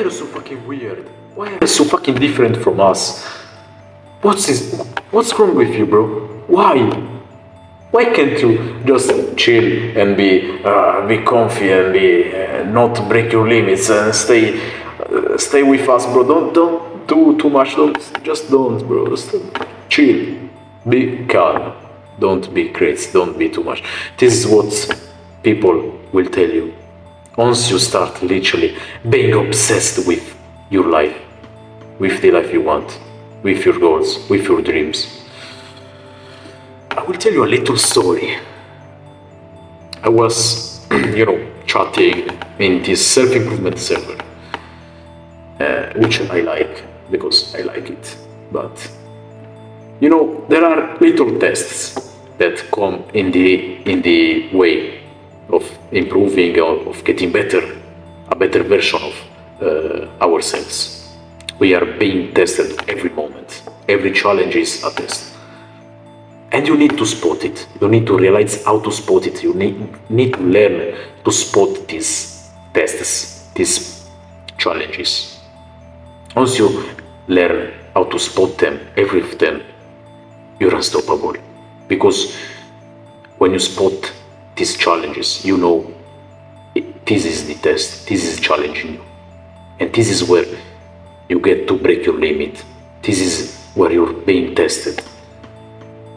you so fucking weird? Why are you so fucking different from us? What's wrong with you, bro? Why? Why can't you just chill and be comfy and be not break your limits and stay with us, bro? Don't do too much. Don't, bro. Just chill. Be calm. Don't be crazy. Don't be too much. This is what people will tell you. Once you start literally being obsessed with your life, with the life you want, with your goals, with your dreams. I will tell you a little story. I was, chatting in this self-improvement server, which I like because I like it. But, there are little tests that come in the way of improving, of getting a better version of ourselves. We are being tested every moment. Every challenge is a test. And you need to spot it. You need to realize how to spot it. You need to learn to spot these tests, these challenges. Once you learn how to spot them, every of them, you're unstoppable. Because when you spot these challenges, this is the test, this is challenging you. And this is where you get to break your limit. This is where you're being tested.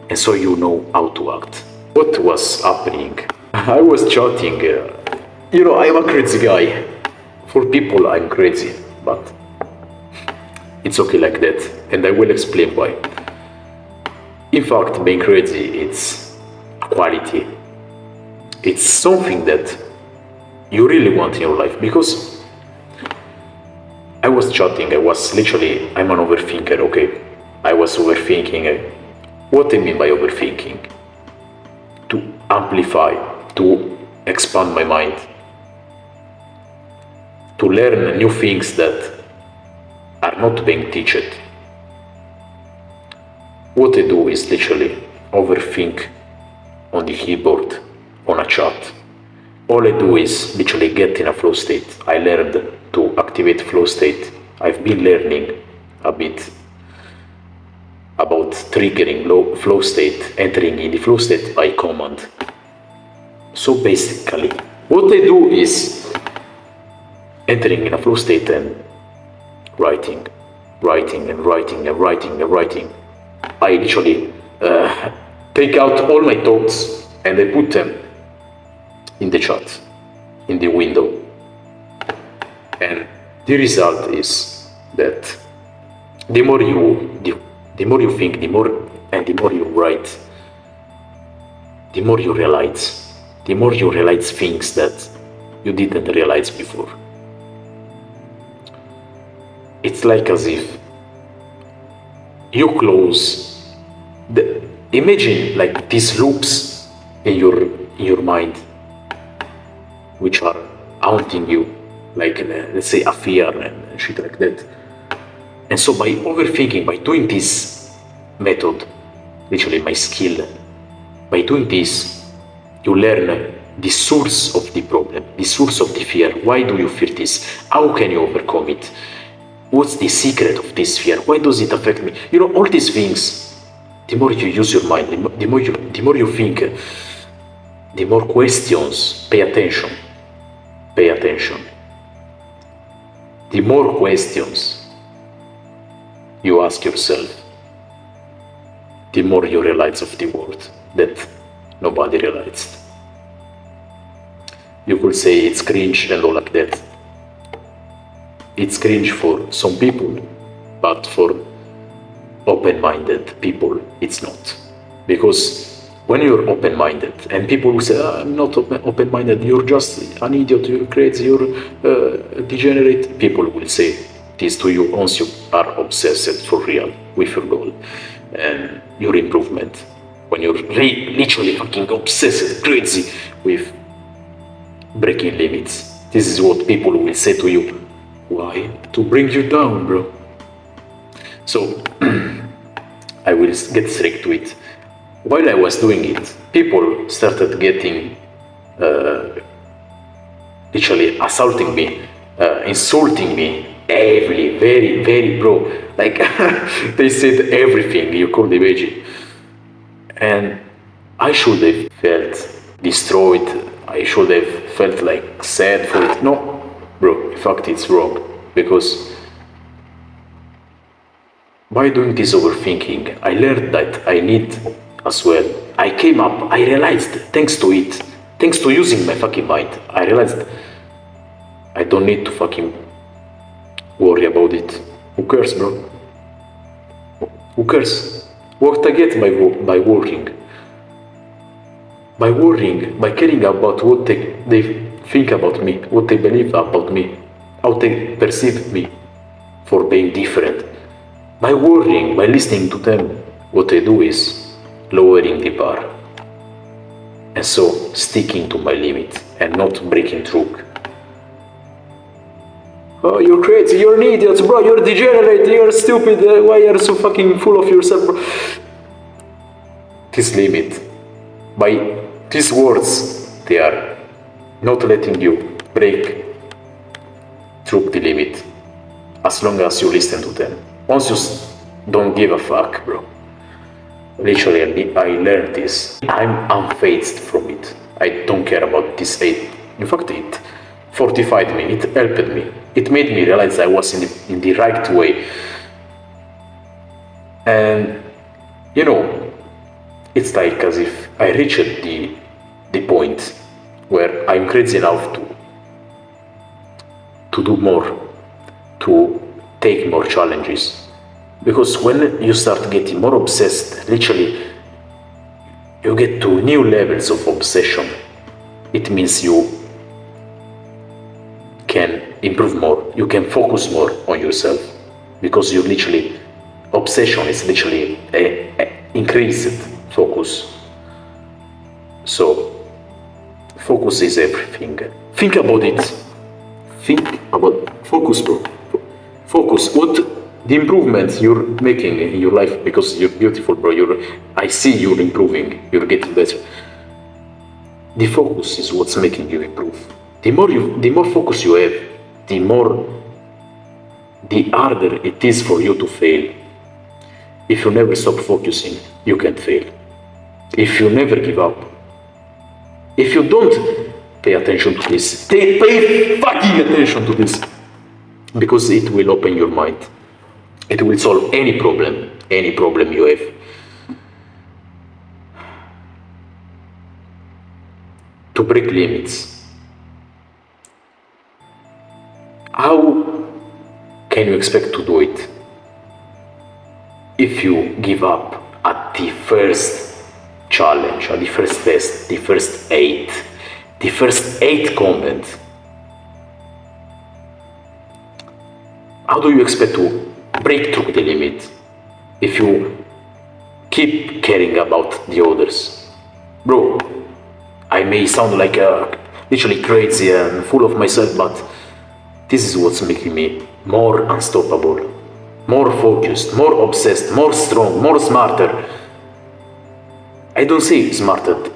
And so you know how to act. What was happening? I was chatting. I'm a crazy guy. For people, I'm crazy, but it's okay like that. And I will explain why. In fact, being crazy, it's a quality. It's something that you really want in your life. Because I was chatting, I'm an overthinker, okay? I was overthinking. What I mean by overthinking? To amplify, to expand my mind, to learn new things that are not being taught. What I do is literally overthink on the keyboard, on a chat. All I do is literally get in a flow state. I learned to activate flow state. I've been learning a bit about triggering flow state, entering in the flow state by command. So basically, what I do is entering in a flow state and writing. I literally take out all my thoughts and I put them in the chat, in the window. And the result is that the more you think, the more you write, the more you realize things that you didn't realize before. It's like as if you close imagine like these loops in your mind, which are haunting you, like let's say a fear and shit like that. And so by overthinking, by doing this method, literally my skill, by doing this, you learn the source of the problem, the source of the fear. Why do you fear this? How can you overcome it? What's the secret of this fear? Why does it affect me? All these things, the more you use your mind, the more you think, the more questions, pay attention. The more questions you ask yourself, the more you realize of the world that nobody realized. You could say it's cringe and all like that. It's cringe for some people, but for open-minded people, it's not. Because when you're open-minded, and people will say, I'm not open-minded, you're just an idiot, you're crazy, you're degenerate. People will say this to you once you are obsessed for real with your goal and your improvement. When you're literally fucking obsessed, crazy with breaking limits. This is what people will say to you. Why? To bring you down, bro. So, I will get straight to it. While I was doing it, people started getting literally assaulting me, insulting me, heavily, very, very, bro. Like, they said everything you could imagine. And I should have felt destroyed. I should have felt like sad for it. No, bro, in fact, it's wrong. Because by doing this overthinking, I learned that I need as well. I came up, I realized, thanks to it, thanks to using my fucking mind, I realized I don't need to fucking worry about it. Who cares, bro? Who cares? What I get by working? By worrying, by caring about what they think about me, what they believe about me, how they perceive me for being different. By worrying, by listening to them, what I do is lowering the bar. And so sticking to my limit and not breaking through. Oh, you're crazy, you're an idiot, bro, you're degenerate, you're stupid, why are you so fucking full of yourself, bro? This limit, by these words, they are not letting you break through the limit as long as you listen to them. Once you don't give a fuck, bro. Literally, I learned this. I'm unfazed from it. I don't care about this hate. In fact, it fortified me, it helped me. It made me realize I was in the right way. And, you know, it's like as if I reached the point where I'm crazy enough to do more, to take more challenges. Because when you start getting more obsessed, literally, you get to new levels of obsession. It means you can improve more, you can focus more on yourself. Because you literally, obsession is literally a increased focus. So, focus is everything. Think about it. Think about focus, bro. Focus. What the improvements you're making in your life, because you're beautiful, bro. I see you're improving. You're getting better. The focus is what's making you improve. The more focus you have, the harder it is for you to fail. If you never stop focusing, you can't fail. If you never give up, if you don't pay attention to this, pay fucking attention to this, because it will open your mind. It will solve any problem you have. To break limits. How can you expect to do it if you give up at the first challenge, at the first test, the first eight comments? How do you expect to break through the limit if you keep caring about the others? Bro, I may sound like literally crazy and full of myself, but this is what's making me more unstoppable, more focused, more obsessed, more strong, more smarter. I don't say smarter.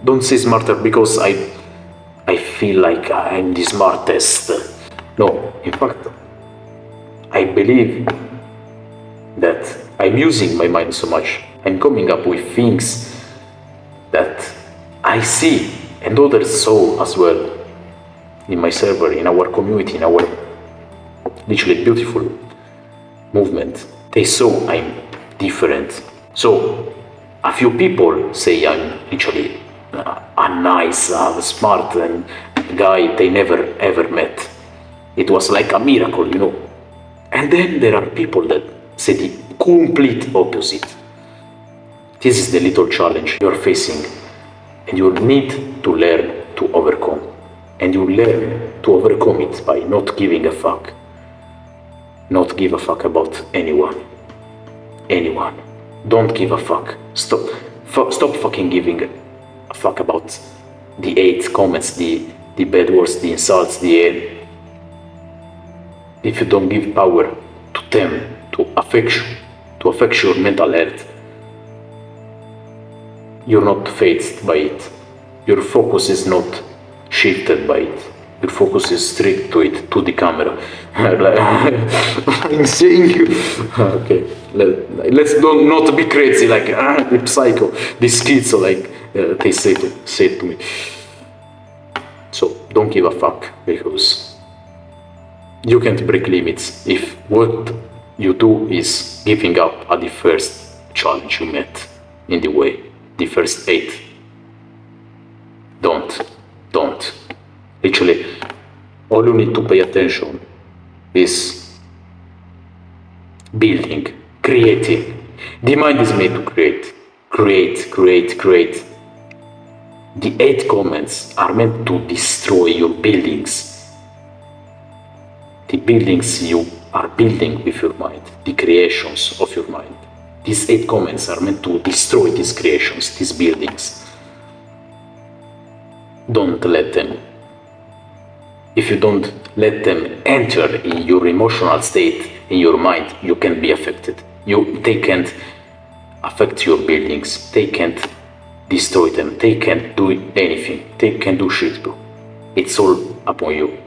Don't say smarter because I feel like I'm the smartest. No, in fact, I believe that I'm using my mind so much. I'm coming up with things that I see and others saw as well in my server, in our community, in our literally beautiful movement. They saw I'm different. So a few people say I'm literally a nice, smart guy they never ever met. It was like a miracle, you know. And then there are people that say the complete opposite. This is the little challenge you're facing, and you need to learn to overcome. And you learn to overcome it by not giving a fuck. Not give a fuck about anyone. Anyone. Don't give a fuck. Stop fucking giving a fuck about the hate comments, the bad words, the insults, if you don't give power to them, to affect your mental health, you're not fazed by it. Your focus is not shifted by it. Your focus is straight to it, to the camera. I'm saying you. Okay, let's not be crazy like the psycho, these kids like they say to me. So don't give a fuck, because you can't break limits if what you do is giving up at the first challenge you met in the way, the first 8. Don't. Literally, all you need to pay attention is building, creating. The mind is made to create. The 8 comments are meant to destroy your buildings. The buildings you are building with your mind, the creations of your mind. These 8 comments are meant to destroy these creations, these buildings. Don't let them. If you don't let them enter in your emotional state, in your mind, you can be affected. They can't affect your buildings. They can't destroy them. They can't do anything. They can't do shit, bro. It's all upon you.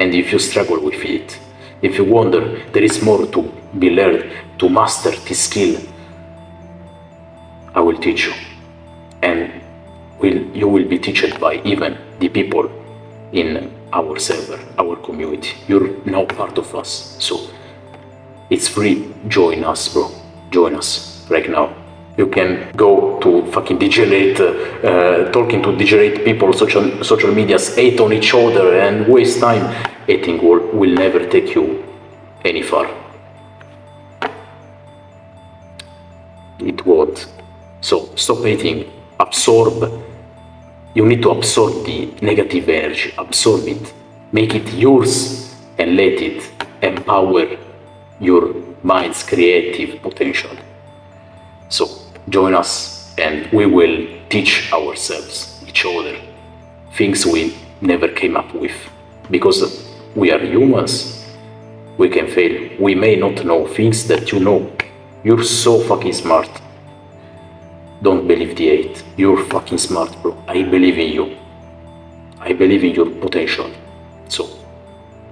And if you struggle with it, if you wonder there is more to be learned to master this skill, I will teach you. And you will be taught by even the people in our server, our community. You're now part of us. So it's free. Join us, bro. Join us right now. You can go to fucking degenerate, talking to degenerate people, social medias, hate on each other and waste time. Hating will never take you any far. It won't. So stop hating, absorb. You need to absorb the negative energy, absorb it, make it yours, and let it empower your mind's creative potential. So join us and we will teach ourselves, each other, things we never came up with. Because we are humans, we can fail. We may not know things that you know. You're so fucking smart. Don't believe the hate. You're fucking smart, bro. I believe in you. I believe in your potential. So,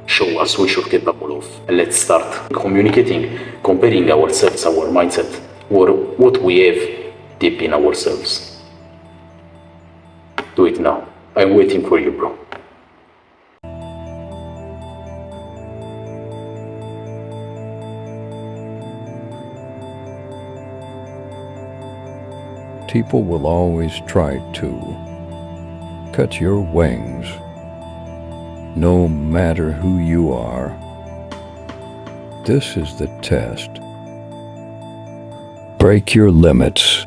show us what you're capable of. And let's start communicating, comparing ourselves, our mindset, or what we have deep in ourselves. Do it now. I'm waiting for you, bro. People will always try to cut your wings, no matter who you are. This is the test. Break your limits.